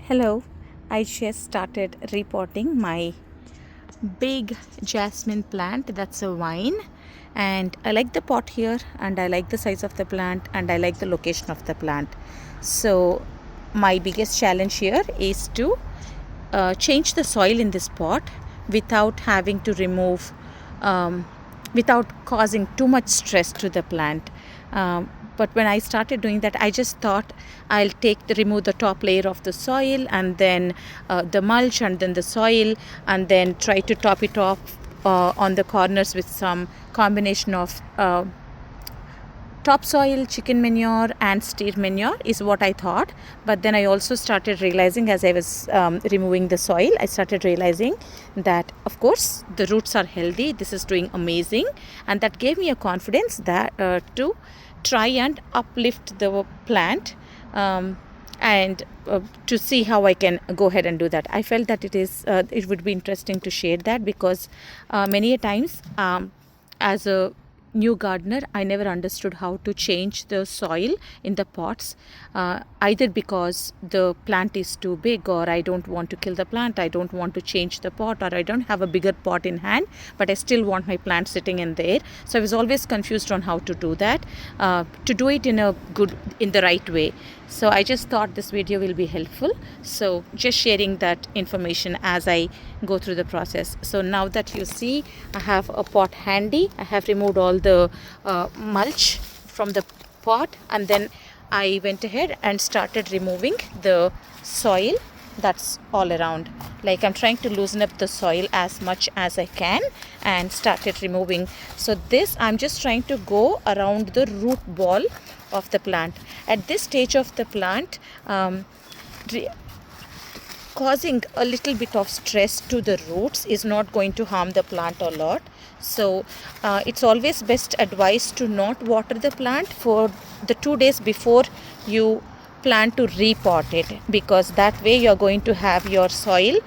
Hello, I just started repotting my big jasmine plant. That's a vine, and I like the pot here, and I like the size of the plant, and I like the location of the plant. So my biggest challenge here is to change the soil in this pot without having to remove without causing too much stress to the plant. But when I started doing that, I just thought I'll remove the top layer of the soil, and then the mulch, and then the soil, and then try to top it off on the corners with some combination of topsoil, chicken manure, and steer manure is what I thought. But then I also started realizing, as I was removing the soil, I started realizing that of course the roots are healthy, this is doing amazing, and that gave me a confidence that to try and uplift the plant, and to see how I can go ahead and do that. I felt that it would be interesting to share that, because many a times as a new gardener, I never understood how to change the soil in the pots, either because the plant is too big, or I don't want to kill the plant, I don't want to change the pot, or I don't have a bigger pot in hand, but I still want my plant sitting in there. So I was always confused on how to do that, to do it in the right way. So I just thought this video will be helpful, so just sharing that information as I go through the process. So now that you see, I have a pot handy. I have removed all the mulch from the pot, and then I went ahead and started removing the soil that's all around. Like, I'm trying to loosen up the soil as much as I can, and started removing. So this, I'm just trying to go around the root ball of the plant. At this stage of the plant, causing a little bit of stress to the roots is not going to harm the plant a lot. So it's always best advised to not water the plant for the 2 days before you plan to repot it, because that way you're going to have your soil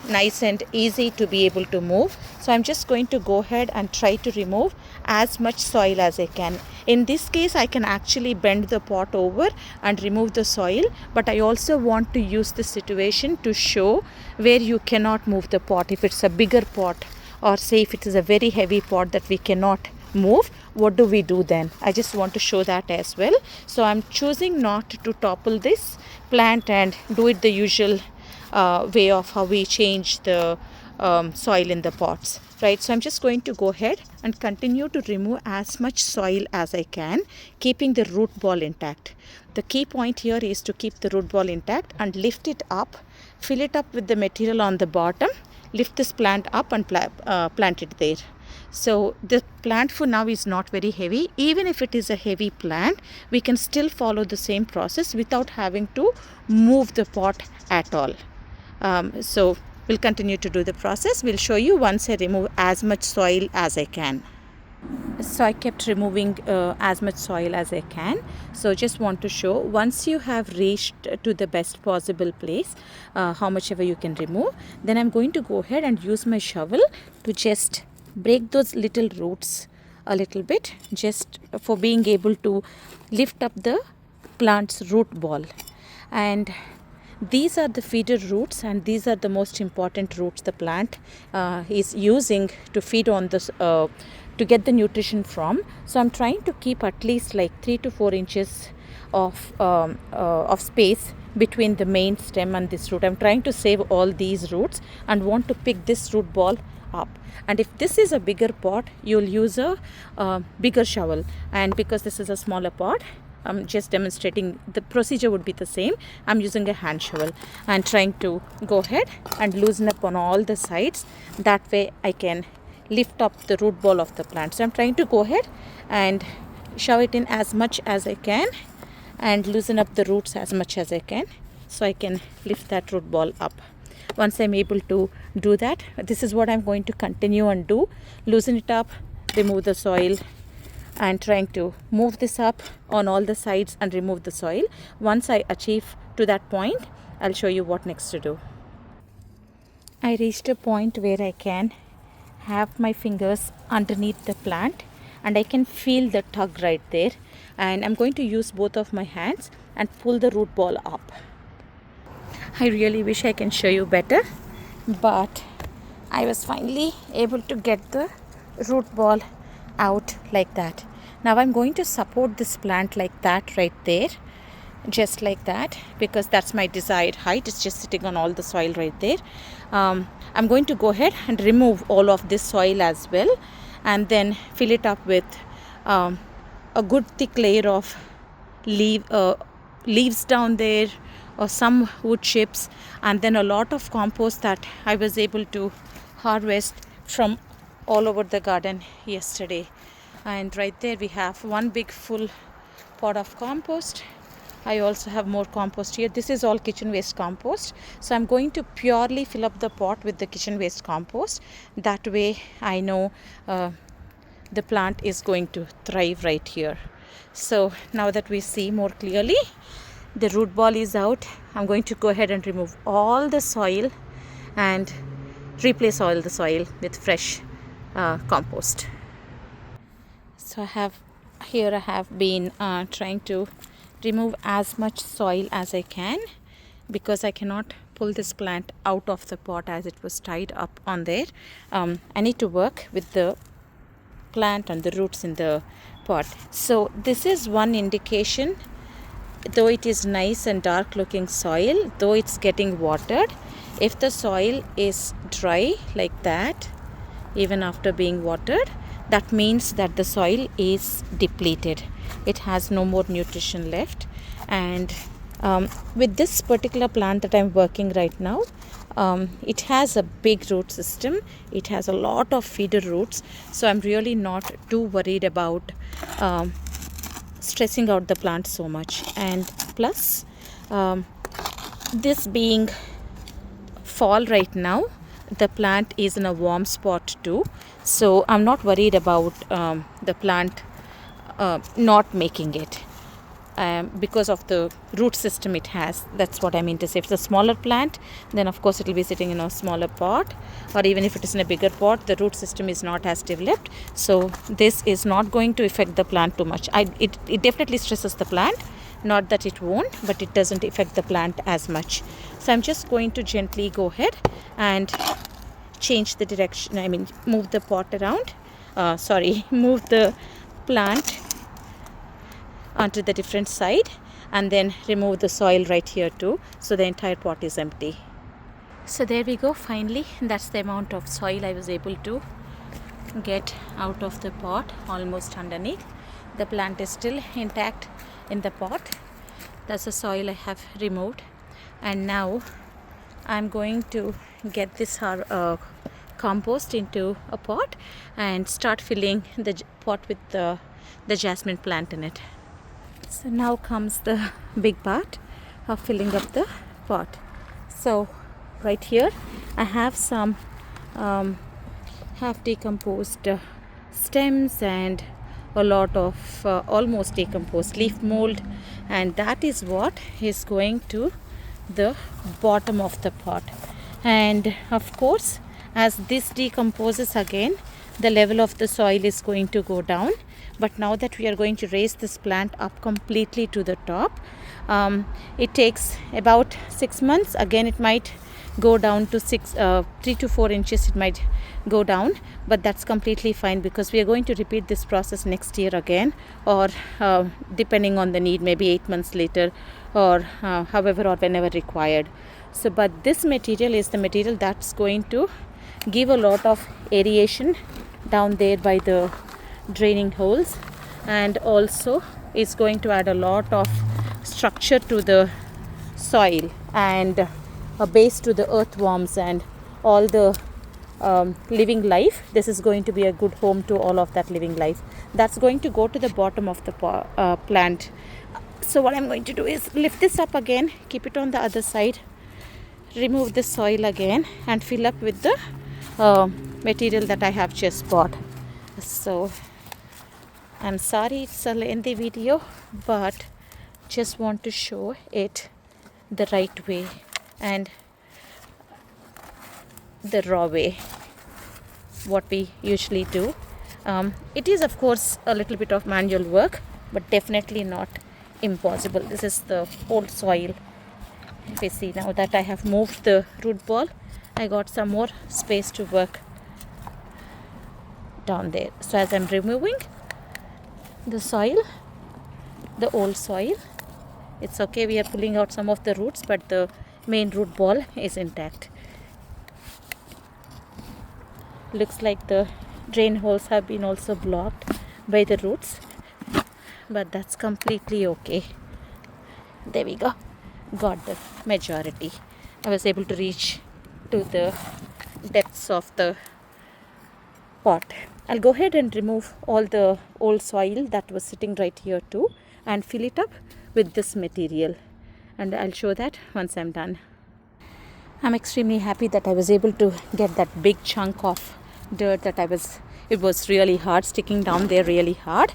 nice and easy to be able to move. So I'm just going to go ahead and try to remove as much soil as I can. In this case, I can actually bend the pot over and remove the soil, but I also want to use this situation to show where you cannot move the pot. If it's a bigger pot, or say if it is a very heavy pot that we cannot move, what do we do then? I just want to show that as well. So I'm choosing not to topple this plant and do it the usual way of how we change the soil in the pots, right? So I'm just going to go ahead and continue to remove as much soil as I can, keeping the root ball intact. The key point here is to keep the root ball intact and lift it up, fill it up with the material on the bottom, lift this plant up and plant it there. So the plant for now is not very heavy. Even if it is a heavy plant, we can still follow the same process without having to move the pot at all. So we'll continue to do the process. We'll show you once I remove as much soil as I can. So I kept removing as much soil as I can. So just want to show, once you have reached to the best possible place, how much ever you can remove, then I'm going to go ahead and use my shovel to just break those little roots a little bit, just for being able to lift up the plant's root ball. And these are the feeder roots, and these are the most important roots the plant is using to feed on this, to get the nutrition from. So I'm trying to keep at least like 3 to 4 inches of space between the main stem and this root. I'm trying to save all these roots and want to pick this root ball up. And if this is a bigger pot, you'll use a bigger shovel, and because this is a smaller pot, I'm just demonstrating the procedure would be the same. I'm using a hand shovel and trying to go ahead and loosen up on all the sides. That way I can lift up the root ball of the plant. So I'm trying to go ahead and shove it in as much as I can and loosen up the roots as much as I can, so I can lift that root ball up. Once I'm able to do that, this is what I'm going to continue and do. Loosen it up, remove the soil, and trying to move this up on all the sides and remove the soil. Once I achieve to that point, I'll show you what next to do. I reached a point where I can have my fingers underneath the plant, and I can feel the tug right there, and I'm going to use both of my hands and pull the root ball up. I really wish I can show you better, but I was finally able to get the root ball out like that. Now I'm going to support this plant like that right there, just like that, because that's my desired height. It's just sitting on all the soil right there. I'm going to go ahead and remove all of this soil as well, and then fill it up with a good thick layer of leaves down there, or some wood chips, and then a lot of compost that I was able to harvest from all over the garden yesterday. And right there we have one big full pot of compost. I also have more compost here. This is all kitchen waste compost. So I'm going to purely fill up the pot with the kitchen waste compost. That way I know the plant is going to thrive right here. So now that we see more clearly, the root ball is out. I'm going to go ahead and remove all the soil and replace all the soil with fresh compost. So I have been trying to remove as much soil as I can, because I cannot pull this plant out of the pot as it was tied up on there. I need to work with the plant and the roots in the pot. So this is one indication, though it is nice and dark looking soil, though it's getting watered, if the soil is dry like that even after being watered, that means that the soil is depleted. It has no more nutrition left. And with this particular plant that I'm working right now, it has a big root system. It has a lot of feeder roots. So I'm really not too worried about stressing out the plant so much. And plus, this being fall right now, the plant is in a warm spot too. So I'm not worried about the plant not making it because of the root system it has. That's what I mean to say. If it's a smaller plant, then of course it will be sitting in a smaller pot, or even if it is in a bigger pot, the root system is not as developed. So this is not going to affect the plant too much. It definitely stresses the plant, not that it won't, but it doesn't affect the plant as much. So I'm just going to gently go ahead and change the direction, move the pot around, move the plant onto the different side, and then remove the soil right here too, so the entire pot is empty. So there we go. Finally, that's the amount of soil I was able to get out of the pot, almost underneath. The plant is still intact in the pot. That's the soil I have removed. And now I'm going to get this compost into a pot and start filling the pot with the jasmine plant in it. So now comes the big part of filling up the pot. So right here I have some half decomposed stems and a lot of almost decomposed leaf mold, and that is what is going to the bottom of the pot. And of course, as this decomposes again, the level of the soil is going to go down. But now that we are going to raise this plant up completely to the top, it takes about 6 months. Again, it might go down to 3 to 4 inches. It might go down, but that's completely fine, because we are going to repeat this process next year again, or depending on the need, maybe 8 months later, or however or whenever required. So but this material is the material that's going to give a lot of aeration down there by the draining holes, and also is going to add a lot of structure to the soil and a base to the earthworms and all the living life. This is going to be a good home to all of that living life. That's going to go to the bottom of the plant. So what I'm going to do is lift this up again, keep it on the other side, remove the soil again, and fill up with the material that I have just bought. So I'm sorry it's a lengthy video, but just want to show it the right way and the raw way, what we usually do. It is of course a little bit of manual work, but definitely not impossible. This is the old soil If you see, now that I have moved the root ball, I got some more space to work down there. So as I'm removing the soil, the old soil, it's okay, we are pulling out some of the roots, but the main root ball is intact. Looks like the drain holes have been also blocked by the roots, but that's completely okay. There we go, got the majority. I was able to reach to the depths of the pot. I'll go ahead and remove all the old soil that was sitting right here too and fill it up with this material, and I'll show that once I'm done. I'm extremely happy that I was able to get that big chunk of dirt that it was really hard, sticking down there really hard,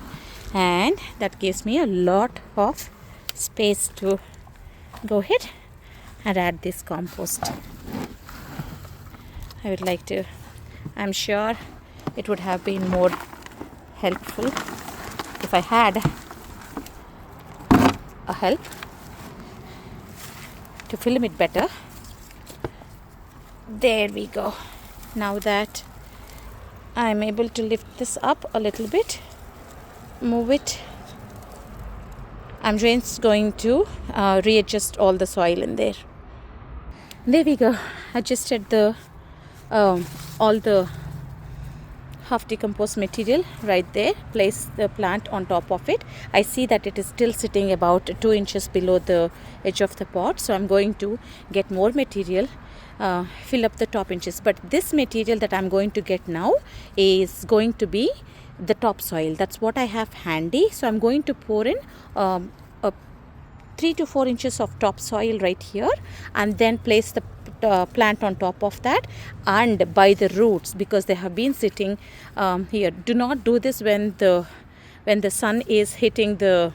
and that gives me a lot of space to go ahead and add this compost. I would like to, I'm sure it would have been more helpful if I had a help to film it better. There we go. Now that I'm able to lift this up a little bit, move it, I'm just going to readjust all the soil in there. There we go. Adjusted the all the half decomposed material right there. Place the plant on top of it. I see that it is still sitting about 2 inches below the edge of the pot, so I'm going to get more material, fill up the top inches. But this material that I'm going to get now is going to be the topsoil. That's what I have handy, so I'm going to pour in 3 to 4 inches of topsoil right here, and then place the plant on top of that, and by the roots, because they have been sitting here. Do not do this when the sun is hitting the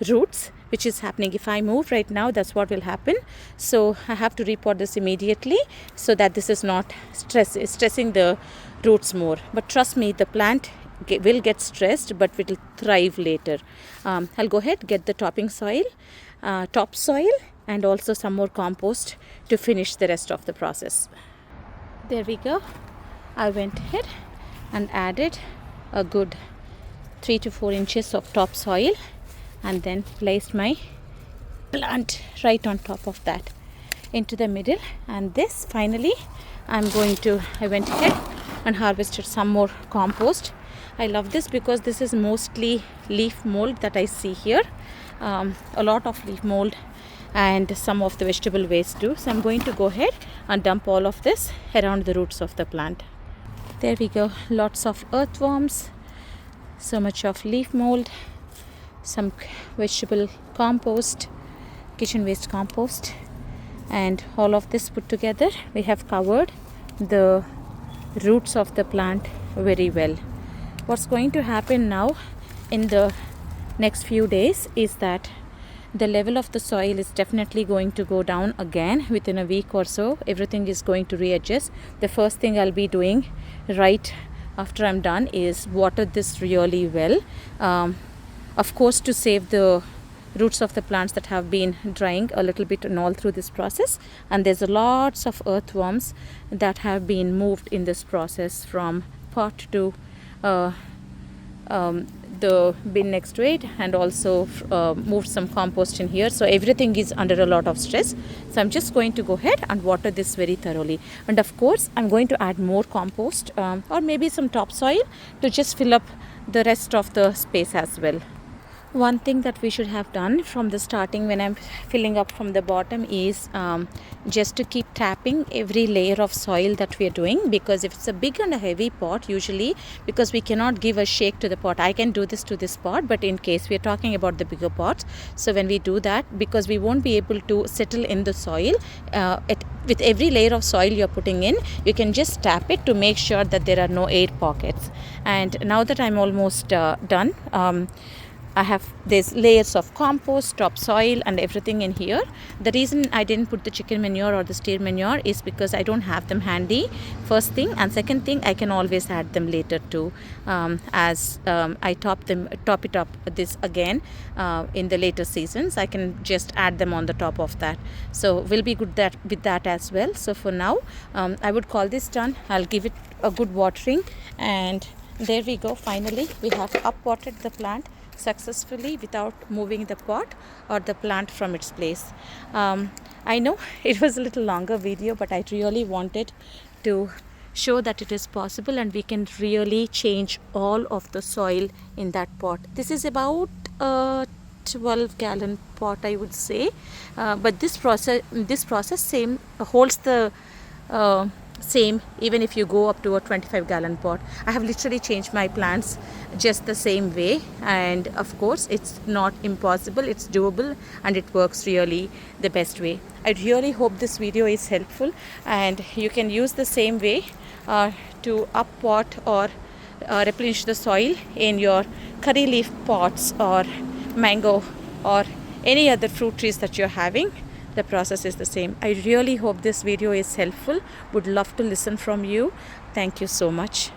roots, which is happening. If I move right now, that's what will happen. So I have to repot this immediately so that this is not stressing the roots more. But trust me, the plant will get stressed, but it will thrive later. I'll go ahead, get the topsoil, and also some more compost to finish the rest of the process. There we go. I went ahead and added a good 3 to 4 inches of topsoil, and then placed my plant right on top of that into the middle. And this finally I went ahead and harvested some more compost. I love this because this is mostly leaf mold that I see here, a lot of leaf mold and some of the vegetable waste too. So I'm going to go ahead and dump all of this around the roots of the plant. There we go, lots of earthworms, so much of leaf mold, some vegetable compost, kitchen waste compost, and all of this put together, we have covered the roots of the plant very well. What's going to happen now in the next few days is that the level of the soil is definitely going to go down again within a week or so. Everything is going to readjust. The first thing I'll be doing right after I'm done is water this really well, of course, to save the roots of the plants that have been drying a little bit and all through this process. And there's lots of earthworms that have been moved in this process from pot to the bin next to it, and also moved some compost in here. So everything is under a lot of stress. So I'm just going to go ahead and water this very thoroughly. And of course, I'm going to add more compost or maybe some topsoil to just fill up the rest of the space as well. One thing that we should have done from the starting when I'm filling up from the bottom is just to keep tapping every layer of soil that we are doing, because if it's a big and a heavy pot, usually because we cannot give a shake to the pot, I can do this to this pot, but in case we are talking about the bigger pots, so when we do that, because we won't be able to settle in the soil, with every layer of soil you're putting in, you can just tap it to make sure that there are no air pockets. And now that I'm almost done, there's layers of compost, topsoil and everything in here. The reason I didn't put the chicken manure or the steer manure is because I don't have them handy, first thing, and second thing, I can always add them later too, as I top it up this again in the later seasons. I can just add them on the top of that, so we'll be good with that as well. So for now, I would call this done. I'll give it a good watering, and there we go. Finally, we have up-potted the plant successfully without moving the pot or the plant from its place. I know it was a little longer video, but I really wanted to show that it is possible and we can really change all of the soil in that pot. This is about a 12-gallon pot, I would say, but this process same holds the same even if you go up to a 25-gallon pot. I have literally changed my plants just the same way, and of course it's not impossible, it's doable, and it works really the best way. I really hope this video is helpful and you can use the same way to up pot or replenish the soil in your curry leaf pots or mango or any other fruit trees that you're having. The process is the same. I really hope this video is helpful. Would love to listen from you. Thank you so much.